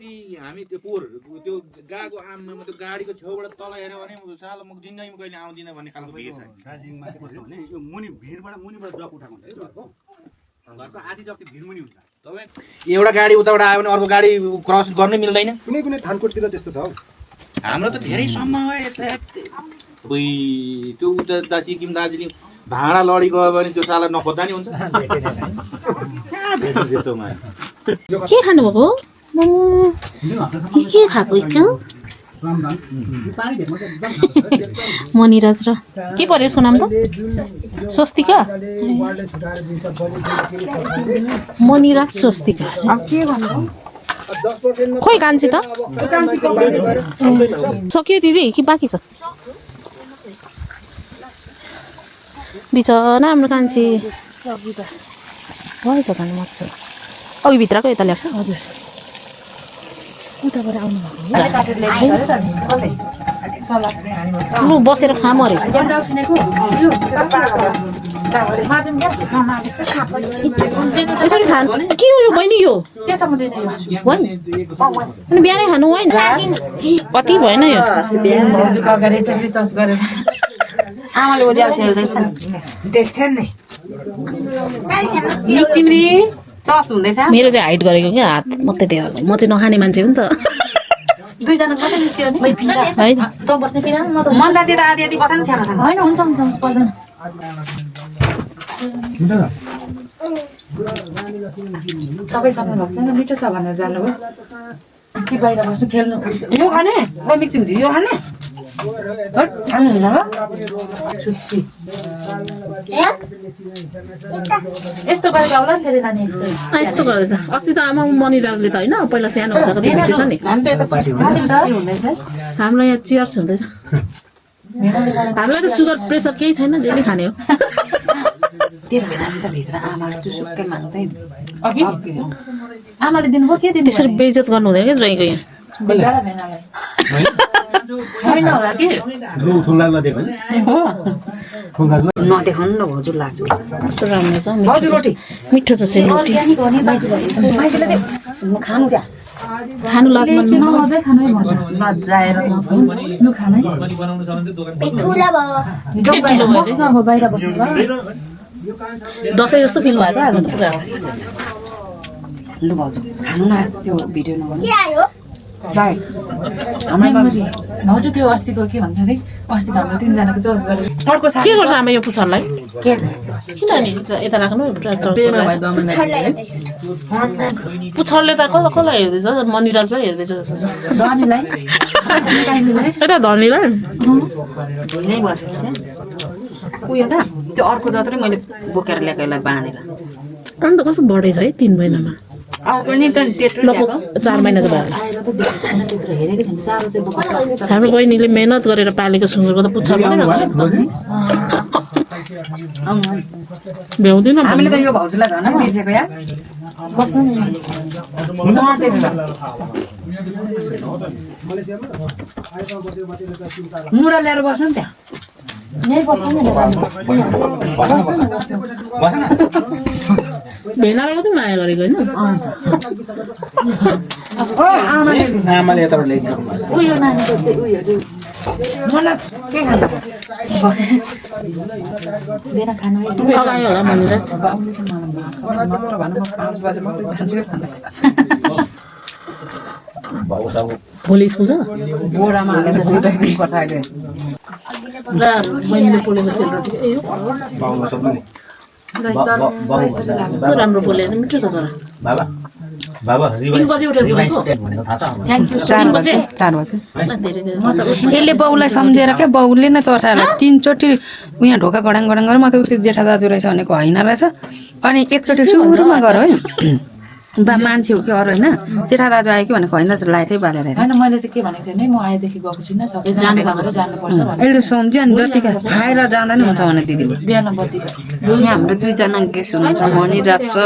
अस्ति हामी त्यो पोहोर त्यो गाको आममा त्यो गाडीको छेउबाट तल हेऱ्यो भने साला म जिन्दगीमा कहिले आउँदिनँ भन्ने खालको भिड छ दार्जिलिङमा के भन्छ भने यो मुनिबाट जग उठाएको हुन्छ घरको आधी जति भिड मुनि हुन्छ तपाईँ एउटा गाडी उताबाट आयो भने अर्को गाडी क्रस गर्नै मिल्दैन कुनै कुनै थानकोटतिर त्यस्तो छ हाम्रो त धेरै सम्म त्यो उता सिक्किम दार्जिलिङ भाँडा लडी गयो भने त्यो साला नखोज्दा नि हुन्छ के खानुभएको के खाएको इच्छा मनिराज र के पर्यो यसको नाम त स्वस्तिका मनिराज स्वस्तिका खोइ कान्छी त सक्यो दिदी कि बाँकी छ बिचरा हाम्रो कान्छी भएछ खानु मजा अघि भित्रको यता ल्याएको हजुर उताबाट आउनु भएको लु बसेर खाम अरे यसरी खानु के हो यो बहिनी यो अनि बिहानै खानु होइन कति भएन यो आमाले ओझ्याउ खेल्दैछन् देख्छन् नि तिम्री चस हुँदैछ मेरो चाहिँ हाइट गरेको क्या हात मात्रै त्यो म चाहिँ नखाने मान्छे हो नि त दुईजना मात्रै निस्क्यो नि होइन त बस्ने पिरा म त मन्दाजी त आधी आधी बस्न छ्यामा छन् हैन हुन्छ हुन्छ पर्दैन तपाईँ सक्नु भएको छैन मिठो छ भनेर जानुभयो कि बाहिर बस्नु खेल्नु यो खाने ओ मिक्सिम यो खाने खानु हुँदैन यस्तो गरेर आउला नि फेरि नानी यस्तो गर्दैछ अस्ति त आमा मनिराजले त होइन पहिला सानो हुँदाको भेटेछ नि हाम्रो यहाँ चियर्स हुँदैछ हामीलाई त सुगर प्रेसर केही छैन जेले खाने हो त्यो बेला त भित्र आमाले चुसुक्कै माग्दै अघि आमाले दिनुभयो के दिनु त्यसरी बेइज्जत गर्नु हुँदैन क्या ज्वाइँको यहाँ बेगारा भेनालाई होइन होला के नदेखाउनु न हजुर लाग्छ कस्तो राम्रो छ मिठो छ सेलरोटी खानु त्यहाँ खानु लाज मान्नु नअझै खानै नजाएर लु खानै अब बाहिर बस्नु ल दसैँ जस्तो फिल भएछ आज त पुरा लु भाउजू खानु न त्यो भिडियो नगर्नु हजुर त्यो अस्तिको के भन्छ अरे अस्तिको हाम्रो तिनजनाको चोस गरेर अर्को के गर्छ आमा यो पुच्छरलाई किन नि यता राख्नु पुच्छरले त कसलाई हेर्दैछ मनिराजलाई हेर्दैछ जस्तो छ धनीलाई यता धनीलाई नै बसेको छ उयो त त्यो अर्को जत्रै मैले बोकेर ल्याएको यसलाई बाँधेर अन्त कस्तो बढेछ है 3 महिनामा पनि त त्यत्रो 4 महिना त भयो हेरेको थिएँ चारो चाहिँ बोकेर हाम्रो बहिनीले मेहनत गरेर पालेको सुँगुरको त पुच्छर मात्रै भ्याउँदैन हामीले त यो भाउजूलाई झन् बिर्सेको या मुरा ल्याएर बस्नु नि त्यहाँ भेनालाई कति माया गरेको होइन आमाले यताबाट ल्याइदिनु उयो नानीको उयो मलाई के खानु बेना खानु लगायो होला मनिराज भोलि स्कुल छ बोरामा हालेर चाहिँ पठाएको पुरा बहिनीले पोलेको सेलरोटी ए हो कस्तो राम्रो पोलेको छ मिठो छ तर बाबा 3 बजे उठेर बोलेको थ्याङ्क यू 4 बजे धेरै यसले बाउलाई सम्झेर क्या बाउले नै त अठाएर 3 चोटि उहाँ ढोका गडाङ गडाङ गरेर म त उति जेठा दाजु रहेछ भनेको होइन रहेछ अनि एकचोटि सुरुमा गर है बा मान्छे हो कि अरू होइन जेठा दाजु आयो कि भनेको होइन लाइटै बालेर होइन मैले त के भनेको थिएँ नि म आएदेखि गएको छुइनँ सबै जानुपर्छ यसले सम्झ्यो अनि जतिका खाएर जाँदा नि हुन्छ भने दिदीले बिहान बत्ती यहाँ हाम्रो 2 जना गेस्ट हुनुहुन्छ मनिराज र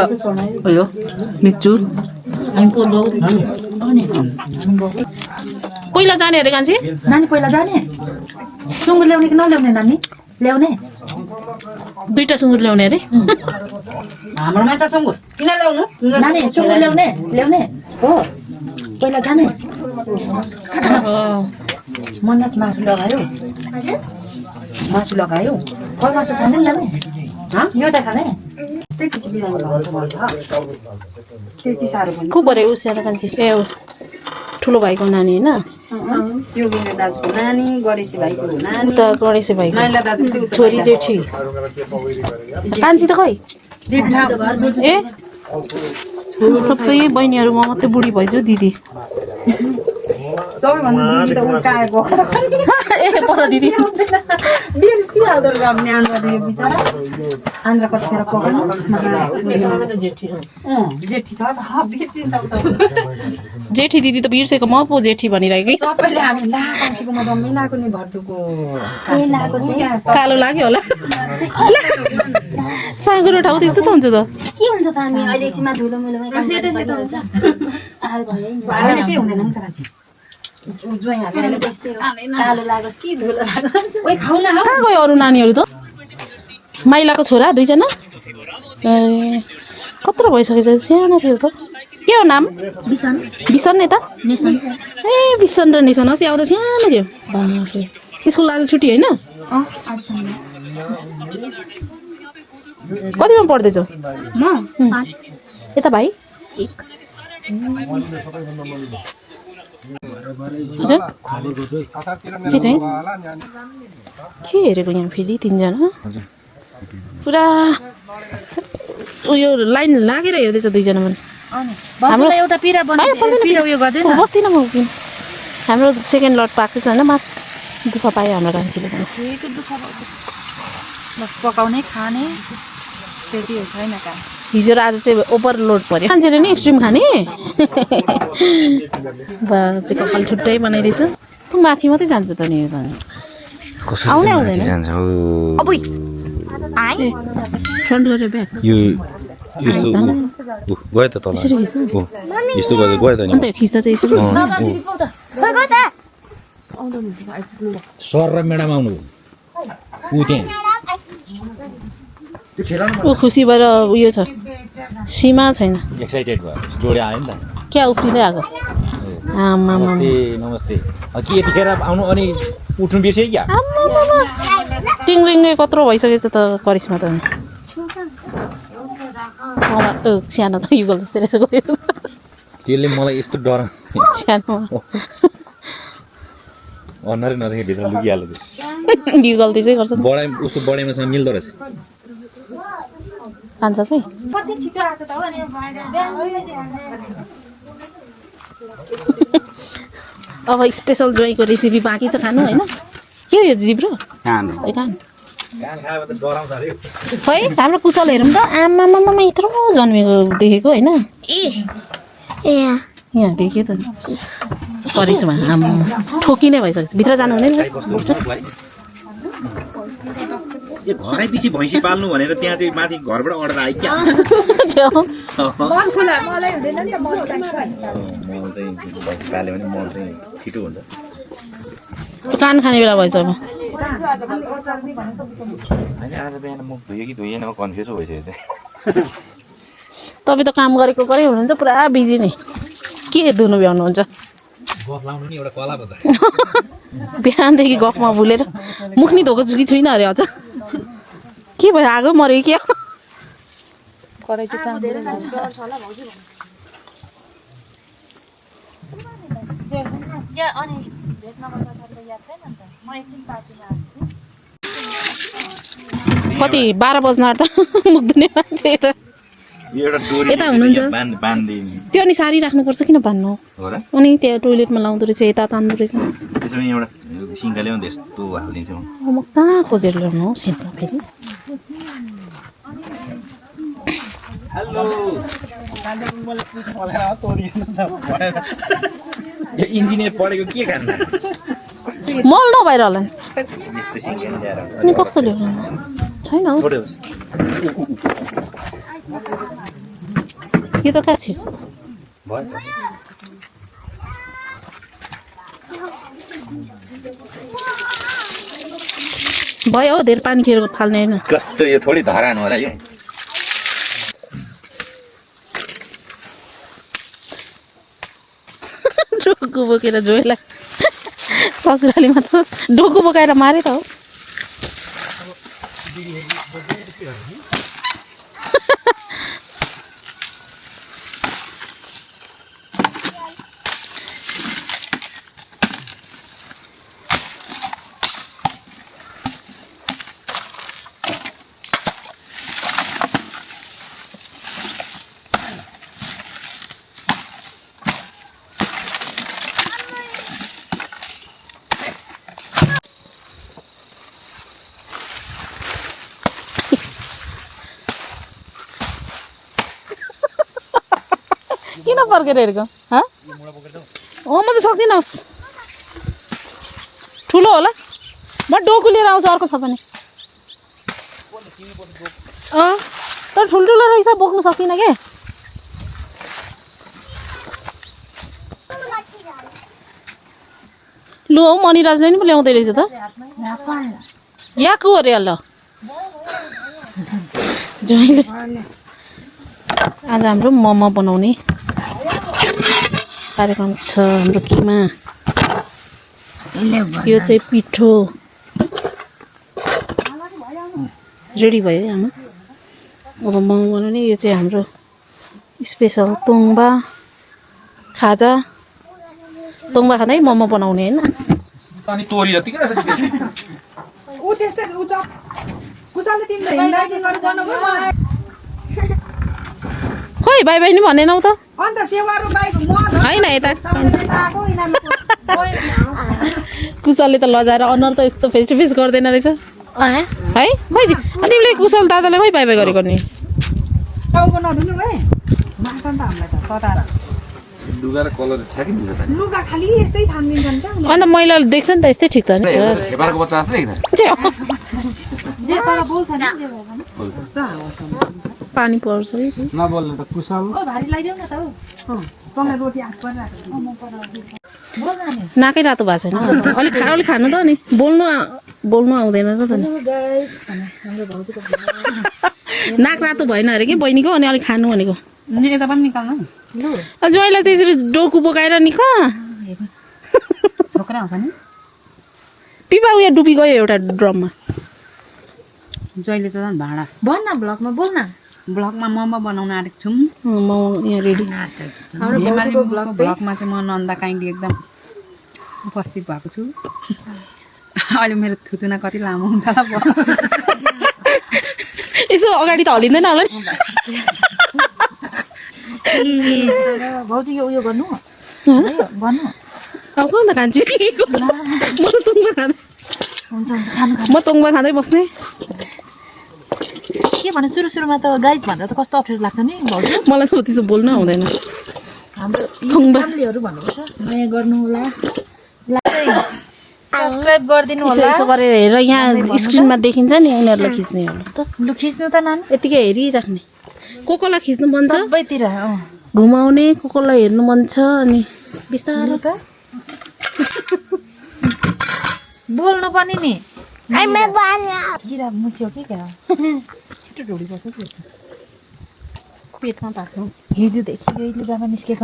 उयो मिच्चु हामी पोल्दो पहिला जाने अरे कान्छी नानी पहिला जाने सुँगुर ल्याउने कि नल्याउने नानी ल्याउने 2टा सुँगुर ल्याउने अरे हाम्रोमा छ सुँगुर किन ल्याउनु नानी सुँगुर ल्याउने हो पहिला खाने मन्नत मासु लगायो मासु लगायो फल मासु खाने नि लाने एउटा खाने त्यति बिरामी भन्छ त्यति साह्रो पनि को पऱ्यो उस्याएर कान्छी ए ठुलो भाइको नानी होइन त्यो बिना दाजुको नानी गणेशी भाइको नानी उता गणेश भाइको नानीलाई दाजु त्यो छोरी जेठी कान्छी त खै जेठा ए सबै बहिनीहरू म मात्रै बुढी भइसु दिदी सबैभन्दा दिदी त उल्काएर गएको छ ए पर दिदी बिर्सी आउँदो गर्ने आन्द्रा दियो बिचरा आन्द्रा कतिखेर पकाउनु जेठी छ त बिर्सिन्छ त जेठी दिदी त बिर्सेको म पो जेठी भनिरहेको कि सबैले हामी ला कान्छीकोमा जम्मै लगाएको नि भर्तुको कालो लाग्यो होला साँगुरो ठाउँ त्यस्तो त हुन्छ त के हुन्छ त अनि अहिले एकछिनमा धुलो मुलोमा आहार भयो नि अहिले के हुँदैन हुन्छ कान्छी ज्वाइँ हालेर त्यस्तै हो कालो लागोस् कि धुलो लागोस् ओइ खाउला कहाँ गयो अरू नानीहरू त माइलाको छोरा दुईजना ए कत्रो भइसकेछ सानो थियो त के हो नाम बिसन बिसन यता नेसन ए बिसन र नेसन अस्ति आउँदा सानो थियो स्कुल आज छुट्टी होइन आजसम्म कतिमा पढ्दैछौ म 5 यता भाइ 1 हजुर के चाहिँ के हेरेको यहाँ फेरि तिनजना पुरा उयो लाइन लागेर हेर्दैछ दुईजना पनि हाम्रो एउटा पिरा पिरा उयो गर्दैन बस्दिनँ म हाम्रो सेकेन्ड लट पाएको छ होइन मास दुःख पायो हाम्रो कान्छीले पनि बस पकाउने खाने त्यति छैन काम हिजो र आज चाहिँ ओभरलोड पऱ्यो मान्छेले नि एक्सट्रिम खाने बाफ्रे कपाल छुट्टै बनाइदिएछ यस्तो माथि मात्रै जान्छ त नि यो त आउनै आउँदैन फ्रन्ट गरेर ब्याक यो यस्तो गयो त तल यसरी खिच्नु यस्तो गरेर गयो त नि अन्त खिच्दा चाहिँ यसरी खिच्नु सर र म्याडम आउनु ऊ त्यहाँ ऊ खुसी भएर उयो छ सीमा छैन एक्साइटेड भयो जोडे आयो नि त क्या उफ्रिँदै आएको आमा नमस्ते नमस्ते के यतिखेर आउनु अनि उठ्नु बिर्स्यो क्या टिङरिङ्गे कत्रो भइसकेछ त करिश्मा त सानो त युगल जस्तै रहेछ गयो त्यसले मलाई यस्तो डर सानो अनुहारै नदेखे भित्र लुकिहाल्यो यो गल्ती चाहिँ गर्छ बढाइ उसको बढाइमासँग मिल्दो रहेछ कान्छ चाहिँ कति छिटो आएको त हो अनि अब स्पेसल जोइको रेसिपी बाँकी छ खानु होइन के हो यो जिब्रो खानु ए खानु कान खायो भने त डराउँछ अरे खै हाम्रो कुशल हेरौँ त आमामामा यत्रो जन्मेको देखेको होइन ए यहाँ देखेँ त करिश्मा आमा ठोकिने भइसकेछ भित्र जानु हुँदैन यो घरै पछि भैँसी पाल्नु भनेर त्यहाँ चाहिँ माथि घरबाट अर्डर आयो क्या मल चाहिँ भैँसी पाल्यो भने मल चाहिँ छिटो हुन्छ कान खाने बेला भएछ अब आज बिहान मुख धोयो कि धोइएन कन्फ्युज भइसक्यो तपाईँ त काम गरेको गरे हुनुहुन्छ पुरा बिजी नै के धुनु भ्याउनुहुन्छ गफ लाउनु नि एउटा कला पो त बिहानदेखि गफमा भुलेर मुख नि धोएको छु कि छुइनँ अरे अझ के भयो आगो मऱ्यो क्या कति 12 बज्न आँट्दा मुख धुने मान्छे यो एउटा डोरी यता हुनुहुन्छ बान्दिने त्यो अनि सारी राख्नुपर्छ किन भन्नु हो र अनि त्यहाँ टोइलेटमा लाउँदो रहेछ यता तान्दो रहेछ त्यसो भने एउटा सिङ्गाले पनि त्यस्तो हालिदिन्छु म कहाँ खोजेर ल्याउनु हौ सिन्का फेरि यो इन्जिनियर पढेको के खान्छ मल नभएर होला नि अनि कस्तो ल्याउनु छैन हौ यो त कहाँ छिर्छ भयो हौ धेरै पानी खेर फाल्ने होइन कस्तो यो थोरै धरान हो र यो डोकु बोकेर जोइला ससुरालीमा त डोकु बोकाएर मारे त हो किन फर्केर हेरेको म त सक्दिनँ होस् ठुलो होला म डोकु लिएर आउँछु अर्को छ भने तर ठुल्ठुलो रहेछ बोक्नु सक्दिनँ के लु हौ मणिराजले नि पो ल्याउँदै रहेछ त याकु अरे ल जहिले आज हाम्रो मोमो बनाउने कार्यक्रम छ हाम्रो किमा यो चाहिँ पिठो रेडी भयो है आमा अब मोमो बनाउने यो चाहिँ हाम्रो स्पेसल तोङ्बा खाजा तोङ्बा खाँदै मोमो बनाउने होइन अनि तोरी जतिकै रहेछ ऊ त्यस्तै ऊ चक कुसाले तिमीले हेन्डराइटिङ गर्नु भन्नुभयो मलाई खोइ बाई बाई नि भनेनौ त अन्त सेवारो बाइक म होइन यता आएको कुशलले त लजाएर अनुहार त यस्तो फेस टु फेस गर्दैन रहेछ है खै तिमीले कुशल दादालाई खै बाई बाई गरेको नि टाउको नधुनु है मान्छ नि त हामीलाई त तताएर लुगा र कलर छ कि मिल्छ त लुगा खाली यस्तै छानिदिन्छन् क्या अन्त मैलाले देख्छ नि त यस्तै ठिक त नि छेपारको बच्चा जस्तै देख्दैन जे तर बोल्छ नि पानी पर्छ है नबोल्नु त कुशल ओ भारी लगाइदेऊ न त हौ तँलाई रोटी आँट परिरहेको बोल न नि नाकै रातो भएको छैन अलिक अलिक खानु त नि बोल्नु आउँदैन र त नि हाम्रो भाउजूको नाक रातो भएन अरे कि बहिनीको अनि अलिक खानु भनेको यता पनि निकाल्नु ज्वाइँलाई चाहिँ यसरी डोकु बोकाएर नि कहाँ छोक्रा आउँछ नि पिपा उयो डुबी गयो एउटा ड्रममा जहिले त झन् भाँडा भन न ब्लगमा बोल न ब्लगमा मोमो बनाउन आँटेको छौँ म यहाँ रेडी हाम्रो भाउजूको ब्लग चाहिँ ब्लगमा चाहिँ म नन्दा काइन्डी एकदम उपस्थित भएको छु अहिले मेरो थुतुना कति लामो हुन्छ होला यसो अगाडि त हल्लिँदैन होला नि भाउजू यो उयो गर्नु गर्नु अब कहाँ त खान्छु म त तोङ्बा खाँदै हुन्छ हुन्छ खानु म तोङ्बा खाँदै बस्ने के भने सुरुमा त गाइज भन्दा त कस्तो अप्ठ्यारो लाग्छ नि भाउजू मलाई त त्यसो बोल्नु आउँदैन हाम्रो तोङ्बा फ्यामिलीहरू भन्नुपर्छ माया गर्नु होला सब्सक्राइब गरिदिनु यसो होला यसो गरेर हेर यहाँ स्क्रिनमा देखिन्छ नि उनीहरूलाई खिच्ने होला त लु खिच्नु त नानी यतिकै हेरिराख्ने कसलाई खिच्नु मन छ सबैतिर घुमाउने कसलाई हेर्नु मन छ अनि बिस्तारो त बोल्नु पनि नि किरा मुस्यो के क्या छिटो ढोडी पर्छ कि पेटमा पाक्छ हिजोदेखि यही लुगामा निस्केको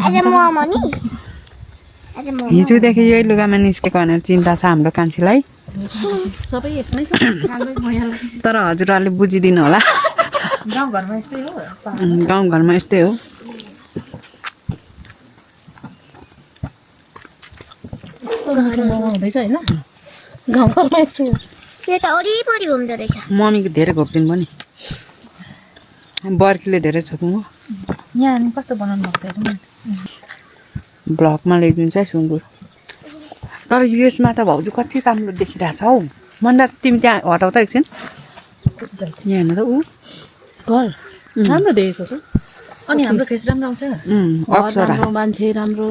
हिजोदेखि यही लुगामा निस्केको भनेर चिन्ता छ हाम्रो कान्छीलाई सबै यसमै छ तर हजुरहरूले बुझिदिनु होला गाउँघरमा यस्तै हो गाउँघरमा यस्तै हो हुँदैछ होइन गाउँघरमा यस्तै हो पेट वरिपरि घुम्दो रहेछ मम्मीको धेरै घोप्टिनु पनि बर्खीले धेरै छोप्नु हो यहाँ अनि कस्तो बनाउनु भएको छ हेरौँ न। ब्लगमा ल्याइदिन्छ है सुँगुर तर यसमा त भाउजू कति राम्रो देखिरहेछ हौ मन्दा तिमी त्यहाँ हटाउ त एकछिन यहाँ हेर्नु त ऊ घर राम्रो देखेको छ अनि हाम्रो फेस राम्रो आउँछ घर अप्सरा राम्रो मान्छे राम्रो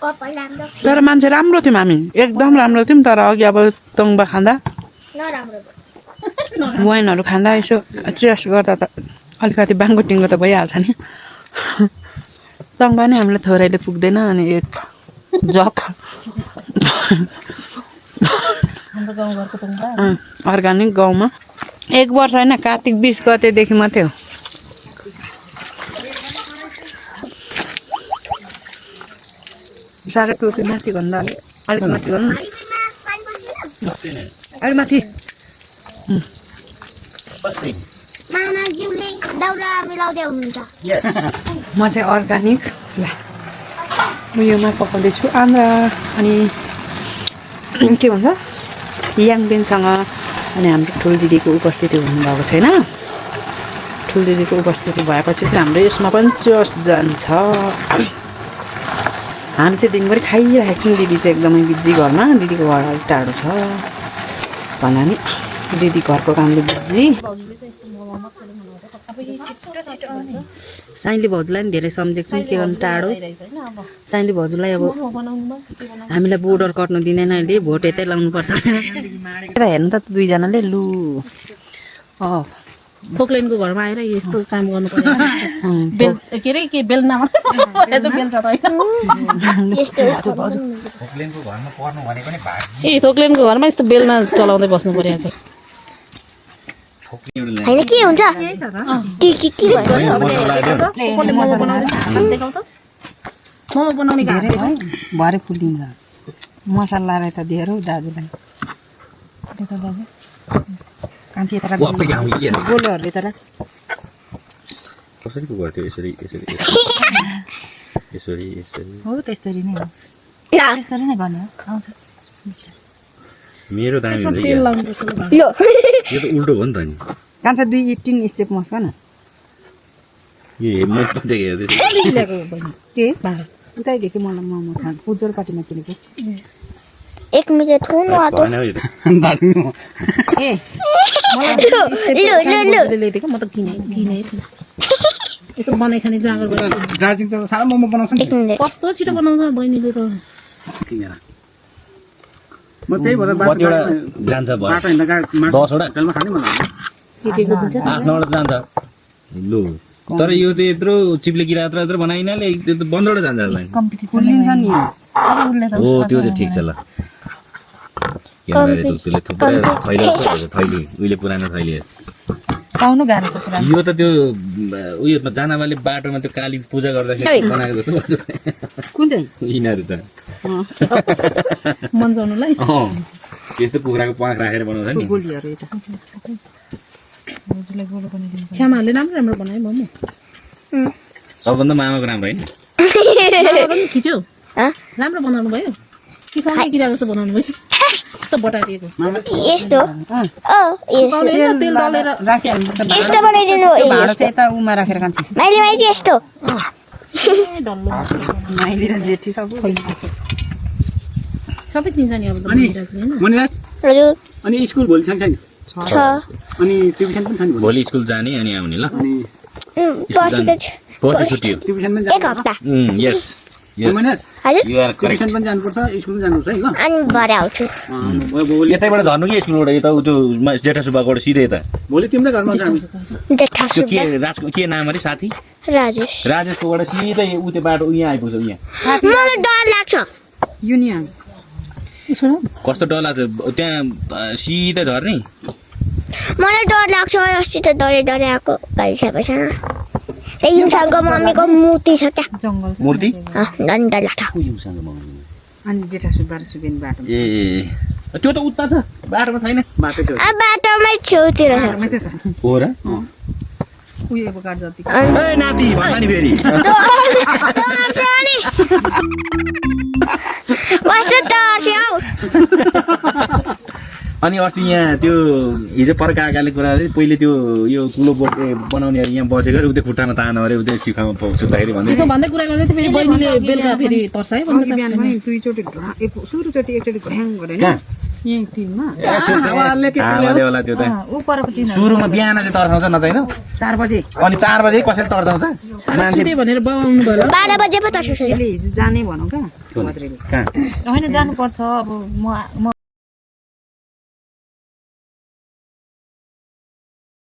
कपाल राम्रो तर मान्छे राम्रो थियौँ हामी एकदम राम्रो थियौँ तर अघि अब तोङ्बा खाँदा नराम्रो वाइनहरू खाँदा यसो चियर्स गर्दा त अलिकति बाङ्गो टिङ्गो त भइहाल्छ नि तोङ्बा नै हामीलाई थोरैले पुग्दैन अनि जग हाम्रो गाउँघरको तोङ्बा अर्ग्यानिक गाउँमा 1 वर्ष होइन कार्तिक 20 गतेदेखि मात्रै हो साह्रै टोपी माथि भन्दा अलिक माथि गर्नु न अलिक माथि मामाज्यूले दाउरा मिलाउँदै हुनुहुन्छ म चाहिँ अर्ग्यानिक उयोमा पकाउँदैछु आन्द्रा अनि के भन्छ याङबेनसँग अनि हाम्रो ठुल दिदीको उपस्थिति हुनुभएको छैन ठुल दिदीको उपस्थिति भएपछि चाहिँ हाम्रो यसमा पनि जोस जान्छ हामी चाहिँ दिनभरि खाइरहेको छौँ दिदी चाहिँ एकदमै बिजी घरमा दिदीको घर अलिक टाढो छ भन्दा नि दिदी घरको कामले बिजी साइली भाउजूलाई पनि धेरै सम्झेको छौँ के गर्नु टाढो साइली भाउजूलाई अब हामीलाई बोर्डर कट्नु दिँदैन अहिले भोट यतै लाउनुपर्छ हेर्नु त दुईजनाले लु फोक्लेनको घरमा आएर यस्तो काम गर्नु पर्यो बेल के अरे के बेलनामा बेल्छ त फोक्लेनको घरमा पर्नु भने पनि भाग्य ए थोक्लेनको घरमा यस्तो बेलना चलाउँदै बस्नु पर्यो छ होइन के हुन्छ मोमो बनाउने धेरै है भरे फुलिन्छ मसला त दिएर हौ दाजुलाई दाजु कान्छी यता गोलोहरूले त राख कसरी पो गर्थ्यो यसरी यसरी यसरी यसरी हो त्यसरी नै हो त्यसरी नै गर्ने हो आउँछ मेरो दामी हुन्छ तेल लाउनुपर्छ ल भाइ। यो त उल्टो हो नि त नि कान्छा 2 स्टेप मस्का न यो मैले पनि देखेको थिएँ के उतैदेखि मलाई मोमो खानु उज्जवल पार्टीमा किनेको 1 मिनट हुनु आँट्यो होइन हौ यो त ए ल्याइदिएको म त किने यसो बनाइ खाने जाँगर दार्जिलिङ त साह्रो मोमो बनाउँछ नि 1 मिनट कस्तो छिटो बनाउँछ बहिनीले त किनेर म त्यही भएर कतिवटा जान्छ भयो बाटो हिँड्दा 10वटा होटलमा खाने मलाई के को दिन्छ 8-9वटा जान्छ लु तर यो त यत्रो चिप्ले किरा यत्रो बनाइनाले त्यो त 15वटा जान्छ होला फुलिन्छ नि हो त्यो चाहिँ ठिक छ ल के भएर त्यसले थुप्रै थैली उहिले पुरानो थैली पाउनु गाह्रो छ पुरा यो त त्यो उयो जानवाले बाटोमा त्यो काली पूजा गर्दाखेरि बनाएको जस्तो लाग्छ कुन चाहिँ यिनीहरू त मन्जाउनुलाई त्यस्तो कुखुराको प्वाख राखेर बनाउँछ नि गोलीहरू यता छ्यामाहरूले राम्रो राम्रो बनायो मोमो सबभन्दा मामाको राम्रो होइन पनि खिच्यो राम्रो बनाउनु भयो कि सँगै किरा जस्तो बनाउनु भयो त बटारिएको यस्तो तेल दलेर यस्तो बनाइदिनु भाँडो चाहिँ यता उमा राखेर कान्छी मैले माइती यस्तो डल्लो माइली र जेठी सबै सबै चिन्छ नि अब त मनिराजले हैन मनिराज हजुर अनि स्कुल भोलि छैन छैन छ अनि ट्युसन पनि छ नि भोलि भोलि स्कुल जाने अनि आउने ल अनि पर्सि त पछि छुट्टी हो ट्युसन पनि 1 हप्ता यस यस मनिराज हजुर यु आर करेक्ट ट्युसन पनि जानुपर्छ स्कुल पनि जानुपर्छ है ल अनि भरे आउँछु भोलि यतैबाट झर्नु कि स्कुलबाट यता त्यो जेठा सुब्बाकोबाट सिधै यता भोलि तिम्रो घरमा छ हामी जेठा त्यो के सुब्बा राजको के नाम अरे साथी राजेश राजेशकोबाट सिधै उ त्यो बाटो यहाँ आइपुग्छ यहाँ मलाई डर लाग्छ युनियन कस्तो डर लाग्छ त्यहाँ सिधै झर्ने मलाई डर लाग्छ अस्ति त डरे आएको गाडी छापेछ युङसँगको मम्मीको मूर्ति छ त्यहाँ मूर्ति अनि डर लाग्छ अनि जेठा सुब्बा र सुबेन बाटो ए त्यो त उता छ बाटोमा छैन बाटै छ बाटोमै छेउतिर छ मात्रै छ हो र उयो अब काट जति ए नाति भन्दा नि फेरि कस्तो डर हौ अनि अस्ति यहाँ त्यो हिजो पर्का आकाले कुरा अरे पहिले त्यो यो कुलो बोट बनाउनेहरू यहाँ बसेको अरे उतै खुट्टामा तान अरे उतै सिखामा सुत्दाखेरि भन्दै त्यसो भन्दै कुरा गर्दै थियो फेरि बहिनीले बेलुका फेरि तर्छ है भन्छ बिहान पनि दुईचोटि सुरुचोटि एकचोटि घ्याङ गरेन यहीँ टिममा होला त्यो त सुरुमा बिहान चाहिँ तर्साउँछ नचाहिँ 4 बजे अनि 4 बजे कसरी तर्साउँछ मान्छे सुते भनेर बाउनु भयो होला 12 बजे पो तर्छु यसले हिजो जाने भनौँ क्या कहाँ होइन जानुपर्छ अब म